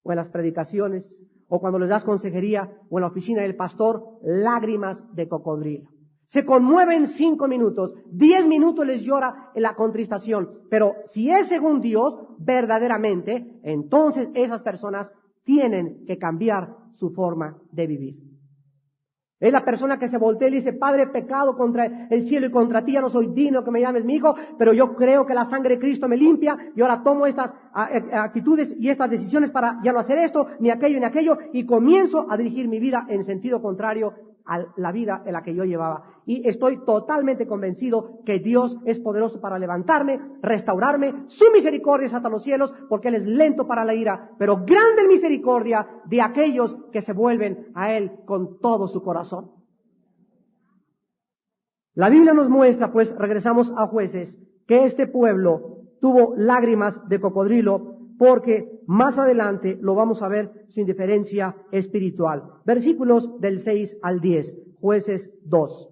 o en las predicaciones, o cuando les das consejería, o en la oficina del pastor, lágrimas de cocodrilo. Se conmueven 5 minutos, 10 minutos les llora en la contristación, pero si es según Dios, verdaderamente, entonces esas personas tienen que cambiar su forma de vivir. Es la persona que se voltea y le dice, Padre, he pecado contra el cielo y contra ti, ya no soy digno que me llames mi hijo, pero yo creo que la sangre de Cristo me limpia y ahora tomo estas actitudes y estas decisiones para ya no hacer esto, ni aquello, y comienzo a dirigir mi vida en sentido contrario a la vida en la que yo llevaba. Y estoy totalmente convencido que Dios es poderoso para levantarme, restaurarme, su misericordia es hasta los cielos, porque Él es lento para la ira, pero grande en misericordia de aquellos que se vuelven a Él con todo su corazón. La Biblia nos muestra, pues regresamos a Jueces, que este pueblo tuvo lágrimas de cocodrilo, porque más adelante lo vamos a ver su indiferencia espiritual. Versículos del 6 al 10, Jueces 2.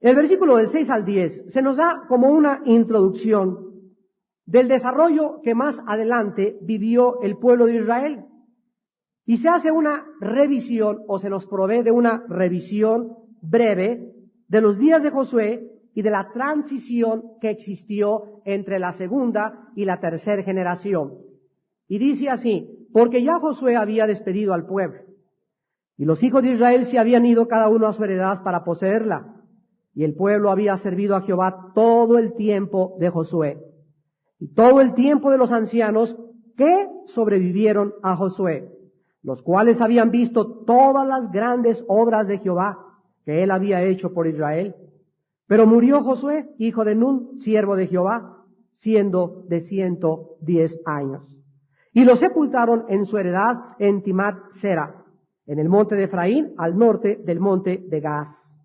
El versículo del 6 al 10 se nos da como una introducción del desarrollo que más adelante vivió el pueblo de Israel. Y se hace una revisión, o se nos provee de una revisión breve de los días de Josué y de la transición que existió entre la segunda y la tercera generación. Y dice así, porque ya Josué había despedido al pueblo, y los hijos de Israel se habían ido cada uno a su heredad para poseerla, y el pueblo había servido a Jehová todo el tiempo de Josué, y todo el tiempo de los ancianos que sobrevivieron a Josué, los cuales habían visto todas las grandes obras de Jehová que él había hecho por Israel. Pero murió Josué, hijo de Nun, siervo de Jehová, siendo de 110 años. Y lo sepultaron en su heredad en Timat Sera, en el monte de Efraín, al norte del monte de Gaz.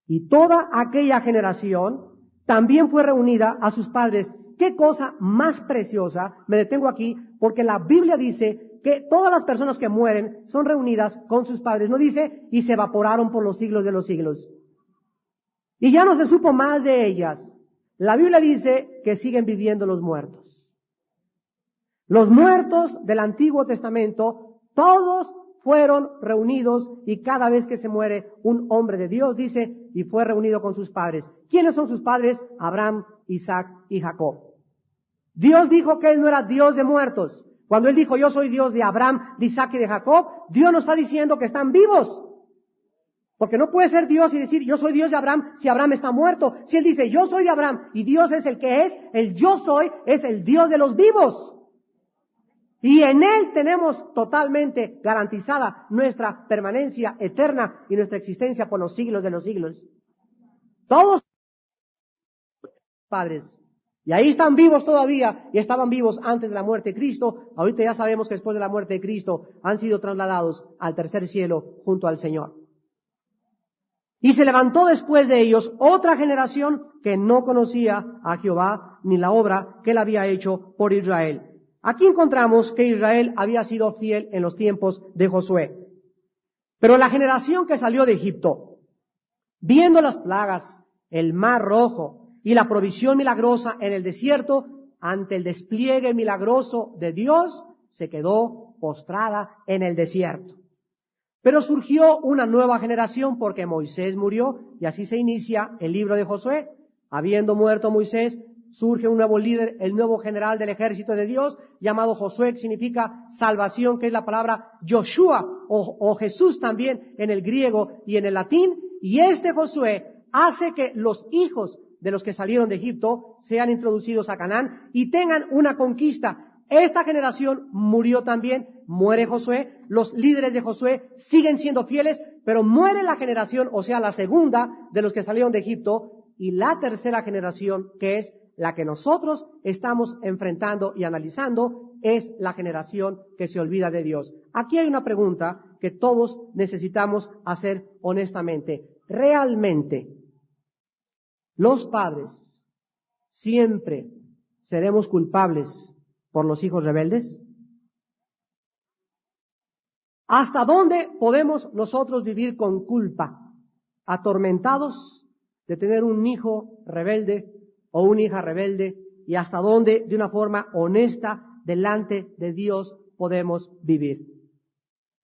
Y toda aquella generación también fue reunida a sus padres. Qué cosa más preciosa. Me detengo aquí porque la Biblia dice que todas las personas que mueren son reunidas con sus padres. No dice, y se evaporaron por los siglos de los siglos. Y ya no se supo más de ellas. La Biblia dice que siguen viviendo los muertos. Los muertos del Antiguo Testamento, todos fueron reunidos, y cada vez que se muere un hombre de Dios, dice, y fue reunido con sus padres. ¿Quiénes son sus padres? Abraham, Isaac y Jacob. Dios dijo que Él no era Dios de muertos. Cuando Él dijo, yo soy Dios de Abraham, de Isaac y de Jacob, Dios no está diciendo que están vivos. Porque no puede ser Dios y decir, yo soy Dios de Abraham, si Abraham está muerto. Si Él dice, yo soy de Abraham, y Dios es el que es, el yo soy, es el Dios de los vivos. Y en Él tenemos totalmente garantizada nuestra permanencia eterna y nuestra existencia por los siglos de los siglos. Todos padres. Y ahí están vivos todavía, y estaban vivos antes de la muerte de Cristo. Ahorita ya sabemos que después de la muerte de Cristo han sido trasladados al tercer cielo junto al Señor. Y se levantó después de ellos otra generación que no conocía a Jehová ni la obra que él había hecho por Israel. Aquí encontramos que Israel había sido fiel en los tiempos de Josué. Pero la generación que salió de Egipto, viendo las plagas, el mar rojo y la provisión milagrosa en el desierto, ante el despliegue milagroso de Dios, se quedó postrada en el desierto. Pero surgió una nueva generación porque Moisés murió, y así se inicia el libro de Josué. Habiendo muerto Moisés, surge un nuevo líder, el nuevo general del ejército de Dios, llamado Josué, que significa salvación, que es la palabra Yoshua, o Jesús también en el griego y en el latín. Y este Josué hace que los hijos de los que salieron de Egipto sean introducidos a Canaán y tengan una conquista. Esta generación murió también, muere Josué, los líderes de Josué siguen siendo fieles, pero muere la generación, o sea, la segunda de los que salieron de Egipto, y la tercera generación, que es la que nosotros estamos enfrentando y analizando, es la generación que se olvida de Dios. Aquí hay una pregunta que todos necesitamos hacer honestamente. ¿Realmente los padres siempre seremos culpables por los hijos rebeldes? ¿Hasta dónde podemos nosotros vivir con culpa, atormentados de tener un hijo rebelde o una hija rebelde? ¿Y hasta dónde, de una forma honesta, delante de Dios podemos vivir?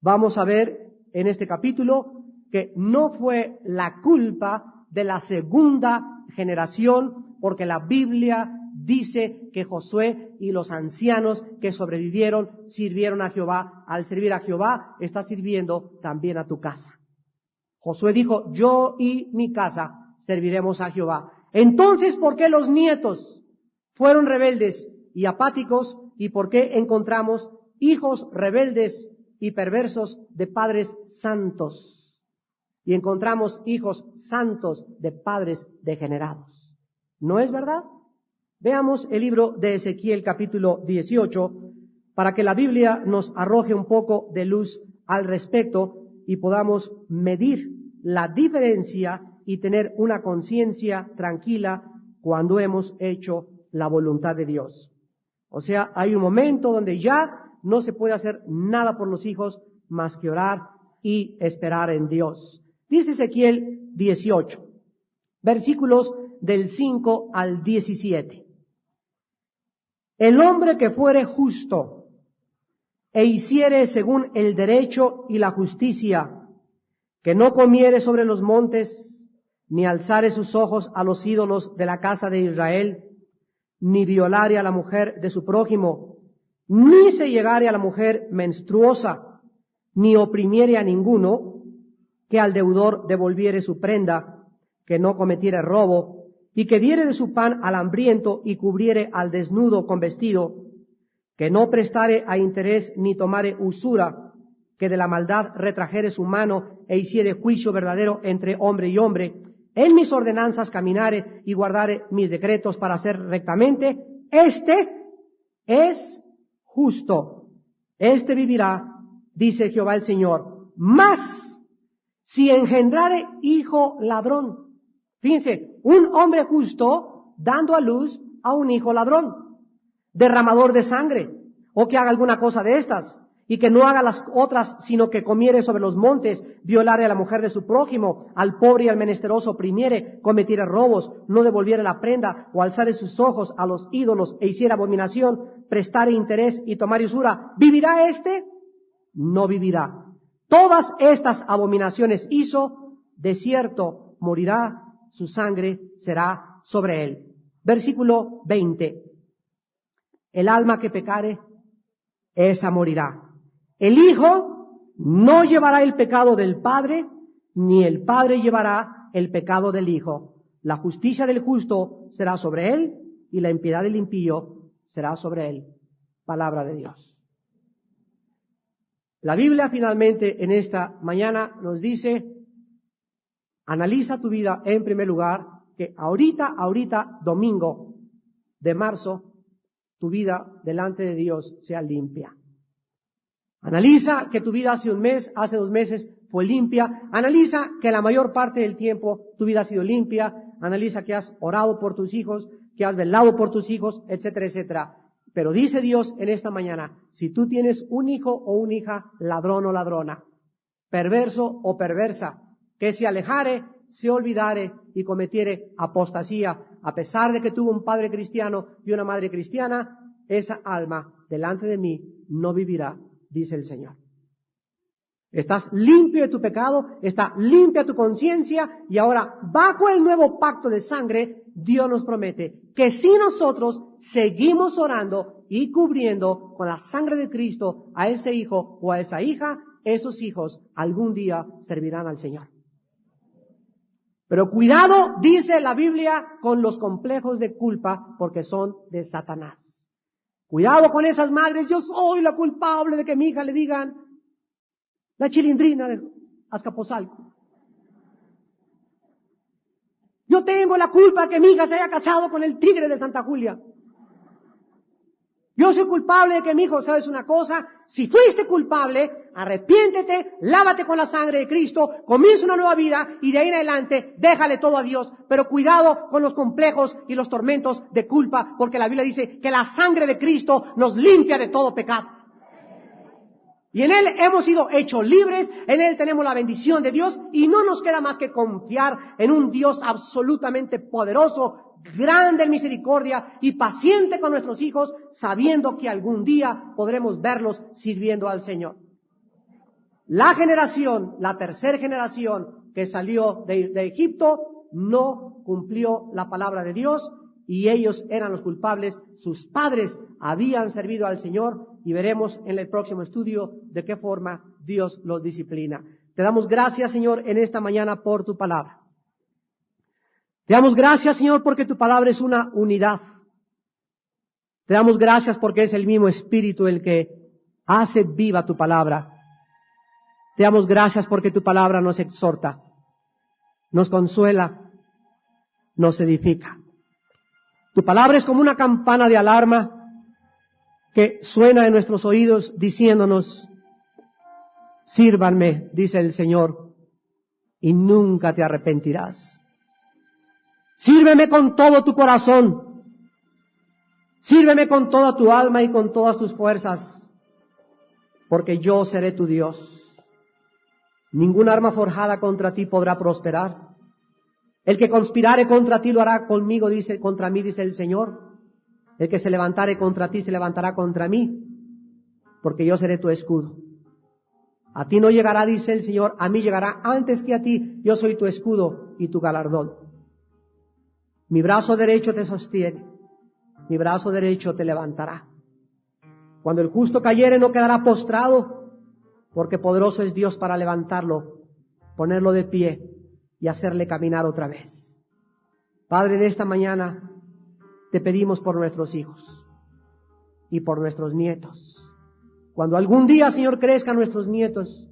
Vamos a ver en este capítulo que no fue la culpa de la segunda generación, porque la Biblia dice que Josué y los ancianos que sobrevivieron sirvieron a Jehová. Al servir a Jehová, estás sirviendo también a tu casa. Josué dijo, yo y mi casa serviremos a Jehová. Entonces, ¿por qué los nietos fueron rebeldes y apáticos? ¿Y por qué encontramos hijos rebeldes y perversos de padres santos? Y encontramos hijos santos de padres degenerados. ¿No es verdad? Veamos el libro de Ezequiel capítulo 18 para que la Biblia nos arroje un poco de luz al respecto y podamos medir la diferencia y tener una conciencia tranquila cuando hemos hecho la voluntad de Dios. O sea, hay un momento donde ya no se puede hacer nada por los hijos más que orar y esperar en Dios. Dice Ezequiel 18, versículos del 5 al 17. El hombre que fuere justo e hiciere según el derecho y la justicia, que no comiere sobre los montes, ni alzare sus ojos a los ídolos de la casa de Israel, ni violare a la mujer de su prójimo, ni se llegare a la mujer menstruosa, ni oprimiere a ninguno, que al deudor devolviere su prenda, que no cometiere robo, y que diere de su pan al hambriento y cubriere al desnudo con vestido, que no prestare a interés ni tomare usura, que de la maldad retrajere su mano e hiciere juicio verdadero entre hombre y hombre, en mis ordenanzas caminare y guardare mis decretos para hacer rectamente, este es justo, este vivirá, dice Jehová el Señor. Mas si engendrare hijo ladrón, fíjense, un hombre justo dando a luz a un hijo ladrón, derramador de sangre, o que haga alguna cosa de estas, y que no haga las otras, sino que comiere sobre los montes, violare a la mujer de su prójimo, al pobre y al menesteroso oprimiere, cometiere robos, no devolviere la prenda, o alzare sus ojos a los ídolos e hiciera abominación, prestare interés y tomar usura, ¿vivirá éste? No vivirá. Todas estas abominaciones hizo, de cierto morirá, su sangre será sobre él. Versículo 20. El alma que pecare, esa morirá. El hijo no llevará el pecado del padre, ni el padre llevará el pecado del hijo. La justicia del justo será sobre él, y la impiedad del impío será sobre él. Palabra de Dios. La Biblia finalmente en esta mañana nos dice, analiza tu vida en primer lugar, que ahorita, domingo de marzo, tu vida delante de Dios sea limpia. Analiza que tu vida hace un mes, hace 2 meses fue limpia. Analiza que la mayor parte del tiempo tu vida ha sido limpia. Analiza que has orado por tus hijos, que has velado por tus hijos, etcétera, etcétera. Pero dice Dios en esta mañana, si tú tienes un hijo o una hija, ladrón o ladrona, perverso o perversa, que se alejare, se olvidare y cometiere apostasía, a pesar de que tuvo un padre cristiano y una madre cristiana, esa alma delante de mí no vivirá, dice el Señor. Estás limpio de tu pecado, está limpia tu conciencia y ahora bajo el nuevo pacto de sangre Dios nos promete que si nosotros seguimos orando y cubriendo con la sangre de Cristo a ese hijo o a esa hija, esos hijos algún día servirán al Señor. Pero cuidado, dice la Biblia, con los complejos de culpa, porque son de Satanás. Cuidado con esas madres, yo soy la culpable de que mi hija le digan la Chilindrina de Azcapotzalco. Yo tengo la culpa que mi hija se haya casado con el tigre de Santa Julia. Yo soy culpable de que mi hijo, ¿sabes una cosa? Si fuiste culpable, arrepiéntete, lávate con la sangre de Cristo, comienza una nueva vida y de ahí en adelante déjale todo a Dios. Pero cuidado con los complejos y los tormentos de culpa, porque la Biblia dice que la sangre de Cristo nos limpia de todo pecado. Y en Él hemos sido hechos libres, en Él tenemos la bendición de Dios y no nos queda más que confiar en un Dios absolutamente poderoso, grande en misericordia y paciente con nuestros hijos, sabiendo que algún día podremos verlos sirviendo al Señor. La tercera generación que salió de Egipto, no cumplió la palabra de Dios y ellos eran los culpables. Sus padres habían servido al Señor y veremos en el próximo estudio de qué forma Dios los disciplina. Te damos gracias, Señor, en esta mañana por tu palabra. Te damos gracias, Señor, porque tu palabra es una unidad. Te damos gracias porque es el mismo Espíritu el que hace viva tu palabra. Te damos gracias porque tu palabra nos exhorta, nos consuela, nos edifica. Tu palabra es como una campana de alarma que suena en nuestros oídos diciéndonos, sírvanme, dice el Señor, y nunca te arrepentirás. Sírveme con todo tu corazón, sírveme con toda tu alma y con todas tus fuerzas, porque yo seré tu Dios. Ningún arma forjada contra ti podrá prosperar. El que conspirare contra ti lo hará conmigo, contra mí, dice el Señor. El que se levantare contra ti se levantará contra mí, porque yo seré tu escudo. A ti no llegará, dice el Señor, a mí llegará antes que a ti. Yo soy tu escudo y tu galardón. Mi brazo derecho te sostiene, mi brazo derecho te levantará. Cuando el justo cayere no quedará postrado, porque poderoso es Dios para levantarlo, ponerlo de pie y hacerle caminar otra vez. Padre, en esta mañana te pedimos por nuestros hijos y por nuestros nietos. Cuando algún día, Señor, crezcan nuestros nietos,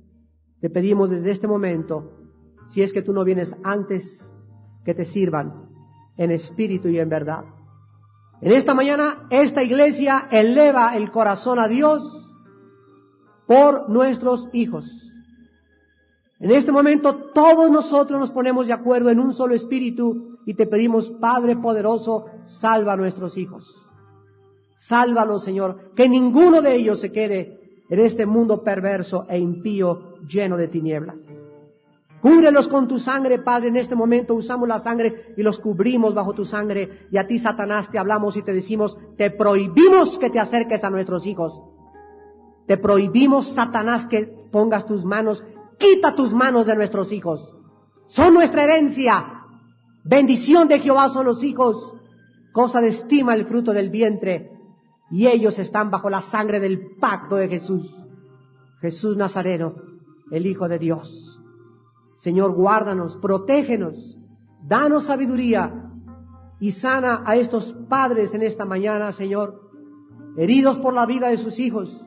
te pedimos desde este momento, si es que tú no vienes antes, que te sirvan en espíritu y en verdad. En esta mañana, esta iglesia eleva el corazón a Dios por nuestros hijos. En este momento, todos nosotros nos ponemos de acuerdo en un solo espíritu y te pedimos, Padre poderoso, salva a nuestros hijos. Sálvalos, Señor, que ninguno de ellos se quede en este mundo perverso e impío lleno de tinieblas. Cúbrelos con tu sangre, Padre. En este momento usamos la sangre y los cubrimos bajo tu sangre. Y a ti, Satanás, te hablamos y te decimos, te prohibimos que te acerques a nuestros hijos. Te prohibimos, Satanás, que pongas tus manos, quita tus manos de nuestros hijos. Son nuestra herencia. Bendición de Jehová son los hijos. Cosa de estima el fruto del vientre. Y ellos están bajo la sangre del pacto de Jesús. Jesús Nazareno, el Hijo de Dios. Señor, guárdanos, protégenos, danos sabiduría y sana a estos padres en esta mañana, Señor, heridos por la vida de sus hijos,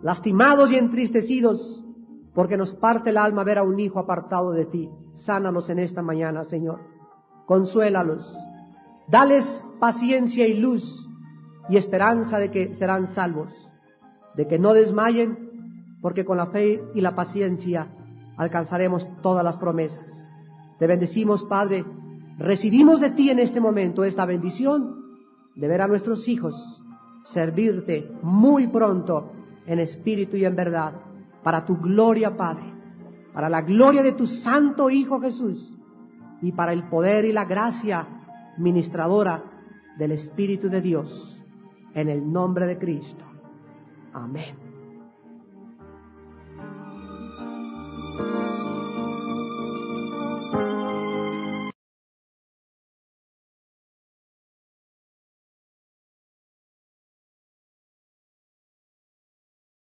lastimados y entristecidos, porque nos parte el alma ver a un hijo apartado de ti. Sánalos en esta mañana, Señor. Consuélalos. Dales paciencia y luz y esperanza de que serán salvos, de que no desmayen, porque con la fe y la paciencia alcanzaremos todas las promesas. Te bendecimos, Padre. Recibimos de ti en este momento esta bendición de ver a nuestros hijos servirte muy pronto en espíritu y en verdad, para tu gloria, Padre, para la gloria de tu santo Hijo Jesús y para el poder y la gracia ministradora del Espíritu de Dios, en el nombre de Cristo. Amén.